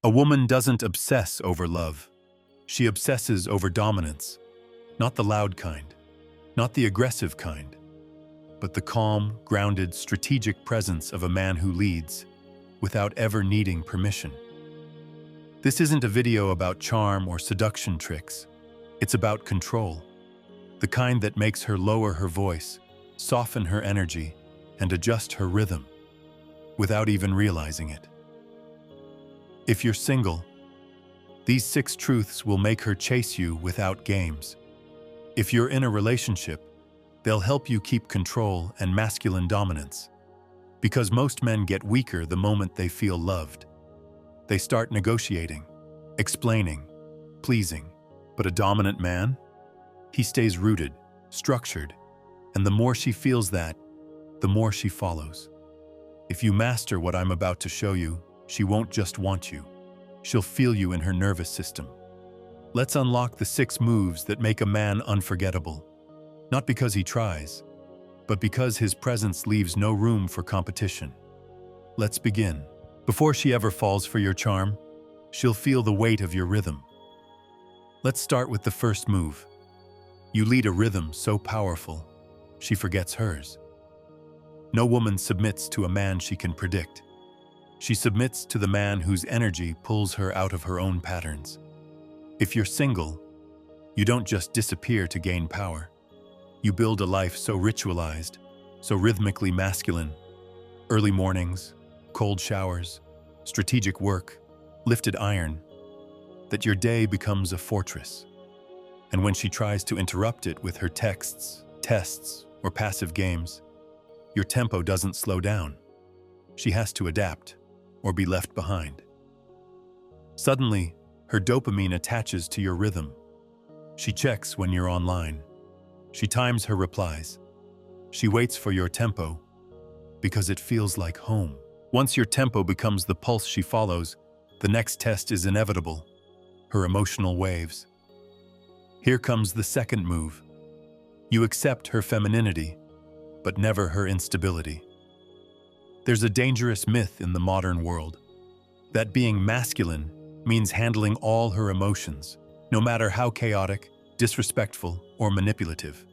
A woman doesn't obsess over love. She obsesses over dominance. Not the loud kind, not the aggressive kind, but the calm, grounded, strategic presence of a man who leads without ever needing permission. This isn't a video about charm or seduction tricks. It's about control, the kind that makes her lower her voice, soften her energy, and adjust her rhythm without even realizing it. If you're single, these 6 truths will make her chase you without games. If you're in a relationship, they'll help you keep control and masculine dominance. Because most men get weaker the moment they feel loved. They start negotiating, explaining, pleasing. But a dominant man? He stays rooted, structured, and the more she feels that, the more she follows. If you master what I'm about to show you, she won't just want you. She'll feel you in her nervous system. Let's unlock the 6 moves that make a man unforgettable. Not because he tries, but because his presence leaves no room for competition. Let's begin. Before she ever falls for your charm, she'll feel the weight of your rhythm. Let's start with the first move. You lead a rhythm so powerful, she forgets hers. No woman submits to a man she can predict. She submits to the man whose energy pulls her out of her own patterns. If you're single, you don't just disappear to gain power. You build a life so ritualized, so rhythmically masculine. Early mornings, cold showers, strategic work, lifted iron, that your day becomes a fortress. And when she tries to interrupt it with her texts, tests, or passive games, your tempo doesn't slow down. She has to adapt or be left behind. Suddenly, her dopamine attaches to your rhythm. She checks when you're online. She times her replies. She waits for your tempo because it feels like home. Once your tempo becomes the pulse she follows, the next test is inevitable. Her emotional waves. Here comes the second move. You accept her femininity, but never her instability. There's a dangerous myth in the modern world that being masculine means handling all her emotions, no matter how chaotic, disrespectful, or manipulative.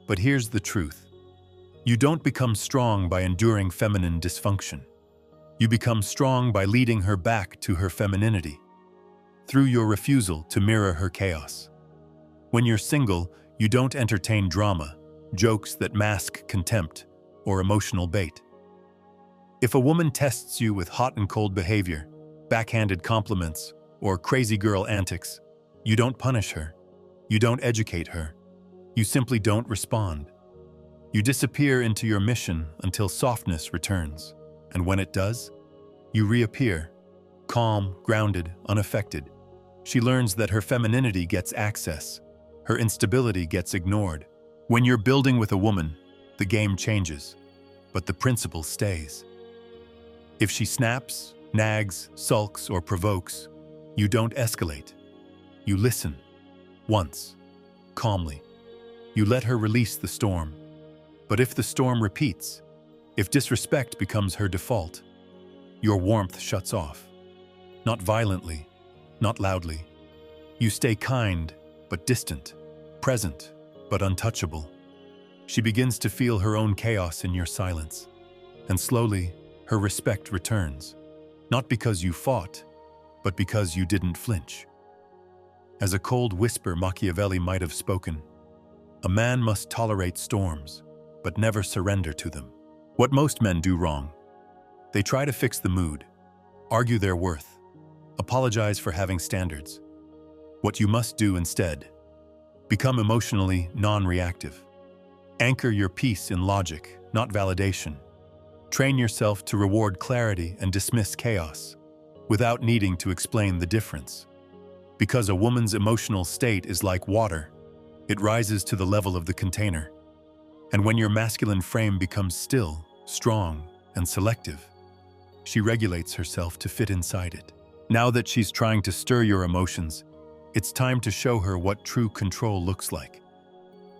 But here's the truth. You don't become strong by enduring feminine dysfunction. You become strong by leading her back to her femininity, through your refusal to mirror her chaos. When you're single, you don't entertain drama, jokes that mask contempt, or emotional bait. If a woman tests you with hot and cold behavior, backhanded compliments, or crazy girl antics, you don't punish her. You don't educate her. You simply don't respond. You disappear into your mission until softness returns. And when it does, you reappear, calm, grounded, unaffected. She learns that her femininity gets access. Her instability gets ignored. When you're building with a woman, the game changes, but the principle stays. If she snaps, nags, sulks, or provokes, you don't escalate. You listen, once, calmly. You let her release the storm. But if the storm repeats, if disrespect becomes her default, your warmth shuts off. Not violently, not loudly. You stay kind, but distant, present, but untouchable. She begins to feel her own chaos in your silence, and slowly, her respect returns, not because you fought, but because you didn't flinch. As a cold whisper Machiavelli might have spoken, a man must tolerate storms, but never surrender to them. What most men do wrong. They try to fix the mood, argue their worth, apologize for having standards. What you must do instead, become emotionally non-reactive. Anchor your peace in logic, not validation. Train yourself to reward clarity and dismiss chaos, without needing to explain the difference. Because a woman's emotional state is like water, it rises to the level of the container. And when your masculine frame becomes still, strong, and selective, she regulates herself to fit inside it. Now that she's trying to stir your emotions, it's time to show her what true control looks like.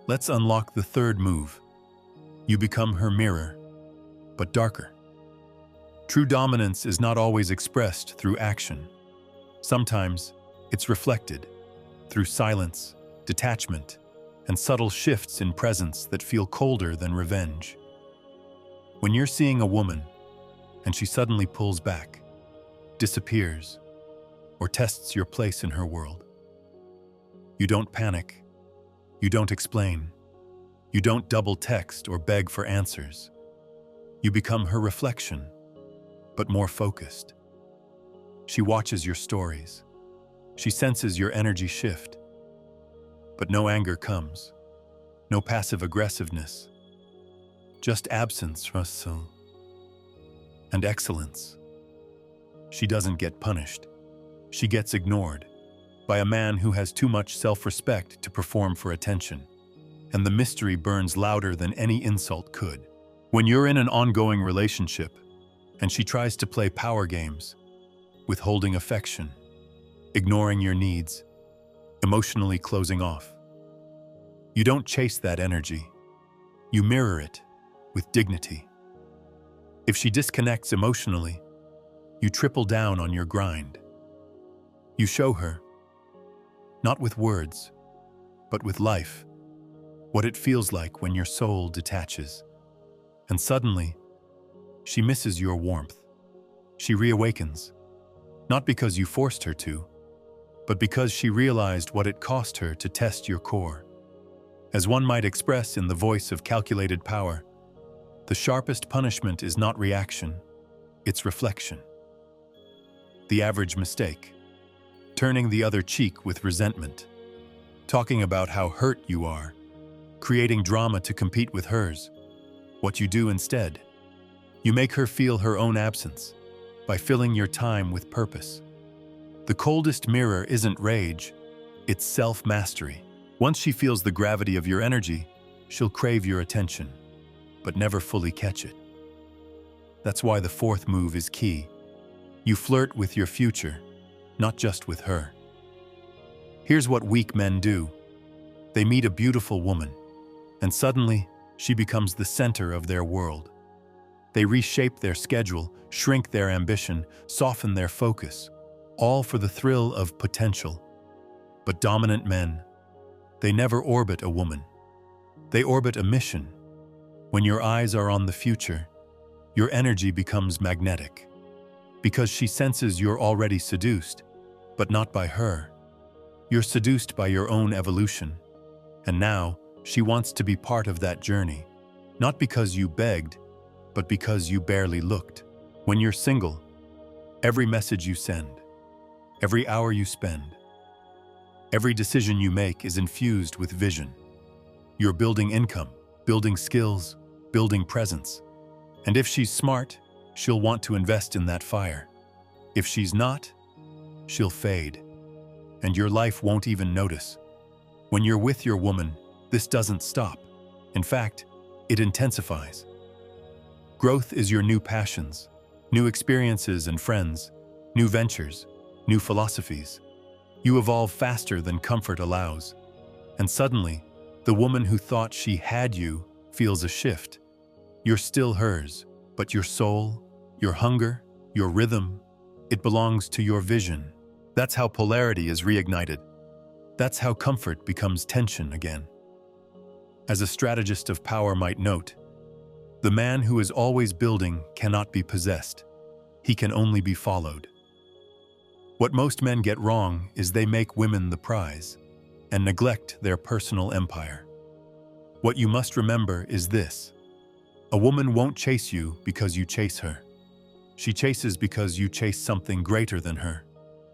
Let's unlock the third move. You become her mirror, but darker. True dominance is not always expressed through action. Sometimes, it's reflected through silence, detachment, and subtle shifts in presence that feel colder than revenge. When you're seeing a woman, and she suddenly pulls back, disappears, or tests your place in her world, you don't panic, you don't explain, you don't double text or beg for answers. You become her reflection, but more focused. She watches your stories. She senses your energy shift. But no anger comes, no passive aggressiveness, just absence, and excellence. She doesn't get punished. She gets ignored by a man who has too much self-respect to perform for attention, and the mystery burns louder than any insult could. When you're in an ongoing relationship, and she tries to play power games, withholding affection, ignoring your needs, emotionally closing off, you don't chase that energy. You mirror it with dignity. If she disconnects emotionally, you triple down on your grind. You show her, not with words, but with life, what it feels like when your soul detaches. And suddenly, she misses your warmth. She reawakens, not because you forced her to, but because she realized what it cost her to test your core. As one might express in the voice of calculated power, the sharpest punishment is not reaction, it's reflection. The average mistake, turning the other cheek with resentment, talking about how hurt you are, creating drama to compete with hers. What you do instead, you make her feel her own absence by filling your time with purpose. The coldest mirror isn't rage, it's self-mastery. Once she feels the gravity of your energy, she'll crave your attention, but never fully catch it. That's why the fourth move is key. You flirt with your future, not just with her. Here's what weak men do. They meet a beautiful woman, and suddenly, she becomes the center of their world. They reshape their schedule, shrink their ambition, soften their focus, all for the thrill of potential. But dominant men, they never orbit a woman. They orbit a mission. When your eyes are on the future, your energy becomes magnetic. Because she senses you're already seduced, but not by her. You're seduced by your own evolution. And now, she wants to be part of that journey. Not because you begged, but because you barely looked. When you're single, every message you send, every hour you spend, every decision you make is infused with vision. You're building income, building skills, building presence. And if she's smart, she'll want to invest in that fire. If she's not, she'll fade. And your life won't even notice. When you're with your woman, this doesn't stop. In fact, it intensifies. Growth is your new passions, new experiences and friends, new ventures, new philosophies. You evolve faster than comfort allows. And suddenly, the woman who thought she had you feels a shift. You're still hers, but your soul, your hunger, your rhythm, it belongs to your vision. That's how polarity is reignited. That's how comfort becomes tension again. As a strategist of power might note, the man who is always building cannot be possessed. He can only be followed. What most men get wrong is they make women the prize and neglect their personal empire. What you must remember is this: a woman won't chase you because you chase her. She chases because you chase something greater than her,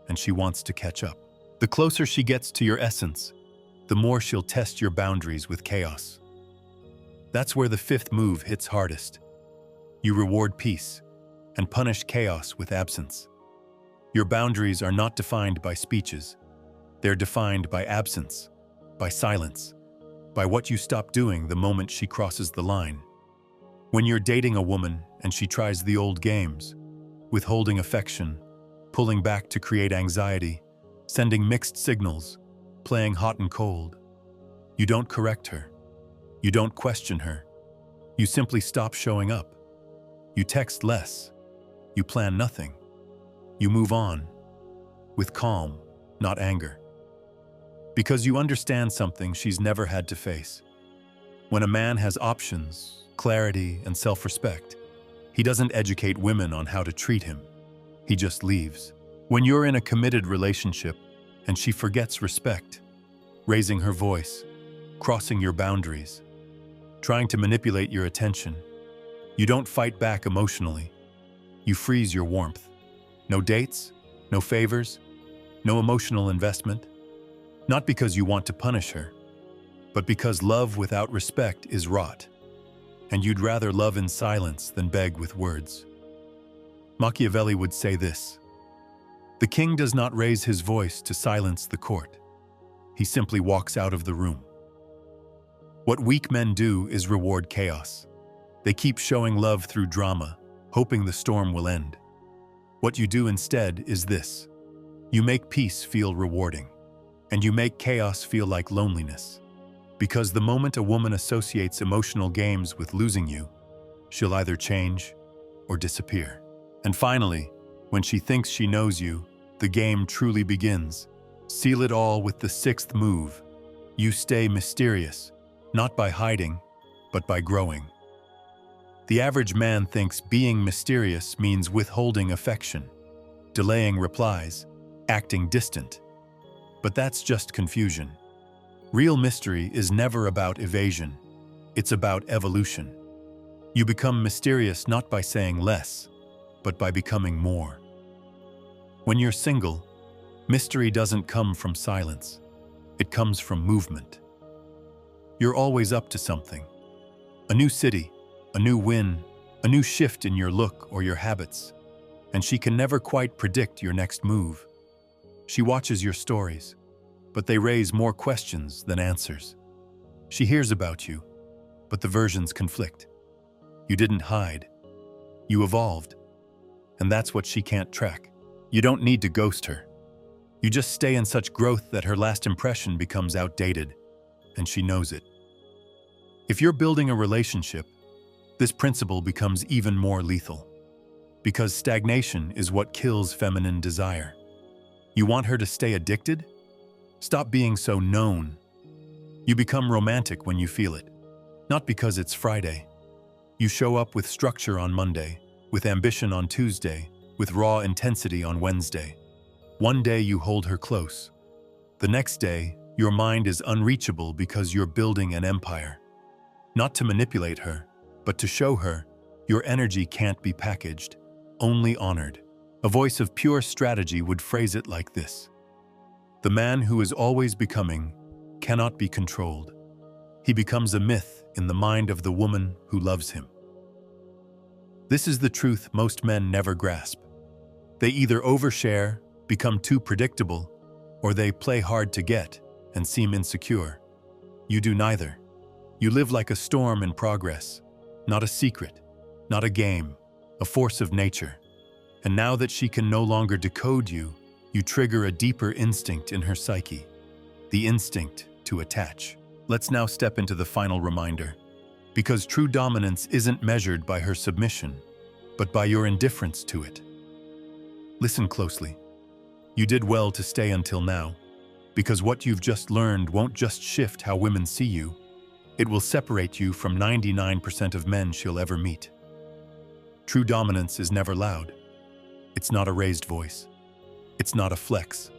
and she wants to catch up. The closer she gets to your essence, the more she'll test your boundaries with chaos. That's where the fifth move hits hardest. You reward peace and punish chaos with absence. Your boundaries are not defined by speeches. They're defined by absence, by silence, by what you stop doing the moment she crosses the line. When you're dating a woman and she tries the old games, withholding affection, pulling back to create anxiety, sending mixed signals, playing hot and cold, you don't correct her. You don't question her. You simply stop showing up. You text less. You plan nothing. You move on. with calm, not anger. Because you understand something she's never had to face. When a man has options, clarity, and self-respect, he doesn't educate women on how to treat him. He just leaves. When you're in a committed relationship and she forgets respect, raising her voice, crossing your boundaries, trying to manipulate your attention, you don't fight back emotionally. You freeze your warmth. No dates, no favors, no emotional investment. Not because you want to punish her, but because love without respect is rot, and you'd rather love in silence than beg with words. Machiavelli would say this: "The king does not raise his voice to silence the court. He simply walks out of the room." What weak men do is reward chaos. They keep showing love through drama, hoping the storm will end. What you do instead is this: you make peace feel rewarding, and you make chaos feel like loneliness. Because the moment a woman associates emotional games with losing you, she'll either change or disappear. And finally, when she thinks she knows you, the game truly begins. Seal it all with the sixth move. You stay mysterious, not by hiding, but by growing. The average man thinks being mysterious means withholding affection, delaying replies, acting distant. But that's just confusion. Real mystery is never about evasion. It's about evolution. You become mysterious not by saying less, but by becoming more. When you're single, mystery doesn't come from silence. It comes from movement. You're always up to something. A new city, a new win, a new shift in your look or your habits. And she can never quite predict your next move. She watches your stories, but they raise more questions than answers. She hears about you, but the versions conflict. You didn't hide. You evolved. And that's what she can't track. You don't need to ghost her. You just stay in such growth that her last impression becomes outdated, and she knows it. If you're building a relationship, this principle becomes even more lethal. Because stagnation is what kills feminine desire. You want her to stay addicted? Stop being so known. You become romantic when you feel it. Not because it's Friday. You show up with structure on Monday, with ambition on Tuesday, with raw intensity on Wednesday. One day you hold her close. The next day, your mind is unreachable because you're building an empire. Not to manipulate her, but to show her your energy can't be packaged, only honored. A voice of pure strategy would phrase it like this: the man who is always becoming cannot be controlled. He becomes a myth in the mind of the woman who loves him. This is the truth most men never grasp. They either overshare, become too predictable, or they play hard to get and seem insecure. You do neither. You live like a storm in progress, not a secret, not a game, a force of nature. And now that she can no longer decode you, you trigger a deeper instinct in her psyche, the instinct to attach. Let's now step into the final reminder. Because true dominance isn't measured by her submission, but by your indifference to it. Listen closely. You did well to stay until now, because what you've just learned won't just shift how women see you, it will separate you from 99% of men she'll ever meet. True dominance is never loud. It's not a raised voice. It's not a flex.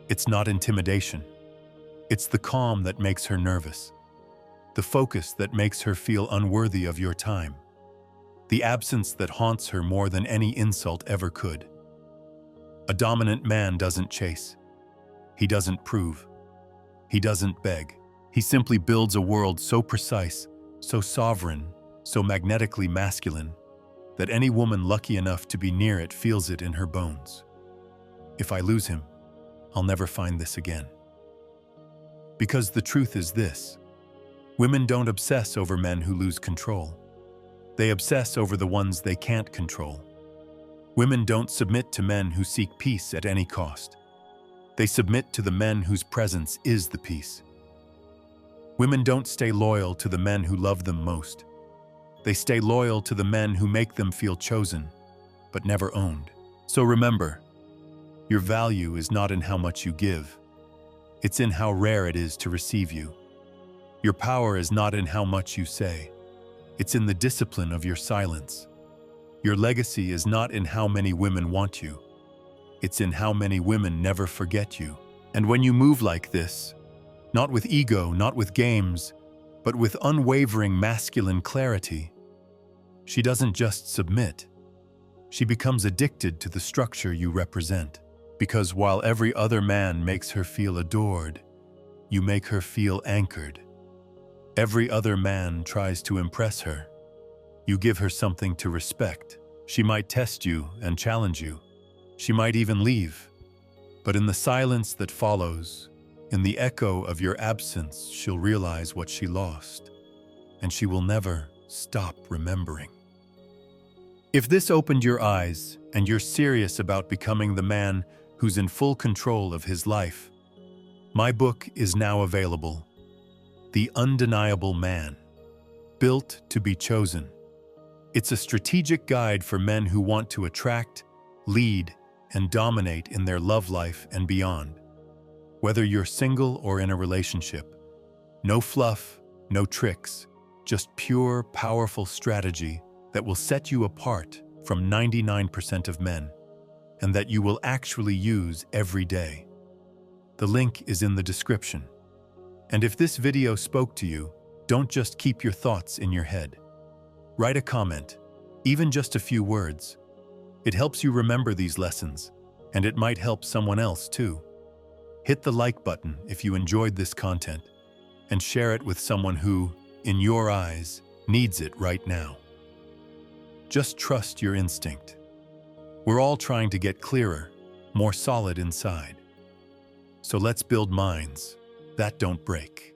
It's not intimidation. It's the calm that makes her nervous. The focus that makes her feel unworthy of your time. The absence that haunts her more than any insult ever could. A dominant man doesn't chase. He doesn't prove. He doesn't beg. He simply builds a world so precise, so sovereign, so magnetically masculine, that any woman lucky enough to be near it feels it in her bones. If I lose him, I'll never find this again. Because the truth is this: women don't obsess over men who lose control. They obsess over the ones they can't control. Women don't submit to men who seek peace at any cost. They submit to the men whose presence is the peace. Women don't stay loyal to the men who love them most. They stay loyal to the men who make them feel chosen, but never owned. So remember, Your value is not in how much you give. It's in how rare it is to receive you. Your power is not in how much you say. It's in the discipline of your silence. Your legacy is not in how many women want you. It's in how many women never forget you. And when you move like this, not with ego, not with games, but with unwavering masculine clarity, she doesn't just submit. She becomes addicted to the structure you represent. Because while every other man makes her feel adored, you make her feel anchored. Every other man tries to impress her. You give her something to respect. She might test you and challenge you. She might even leave. But in the silence that follows, in the echo of your absence, she'll realize what she lost, and she will never stop remembering. If this opened your eyes and you're serious about becoming the man who's in full control of his life, my book is now available. The Undeniable Man, Built to be Chosen. It's a strategic guide for men who want to attract, lead, and dominate in their love life and beyond. Whether you're single or in a relationship, no fluff, no tricks, just pure, powerful strategy that will set you apart from 99% of men, and that you will actually use every day. The link is in the description. And if this video spoke to you, don't just keep your thoughts in your head. Write a comment, even just a few words. It helps you remember these lessons, and it might help someone else too. Hit the like button if you enjoyed this content, and share it with someone who, in your eyes, needs it right now. Just trust your instinct. We're all trying to get clearer, more solid inside. So let's build minds that don't break.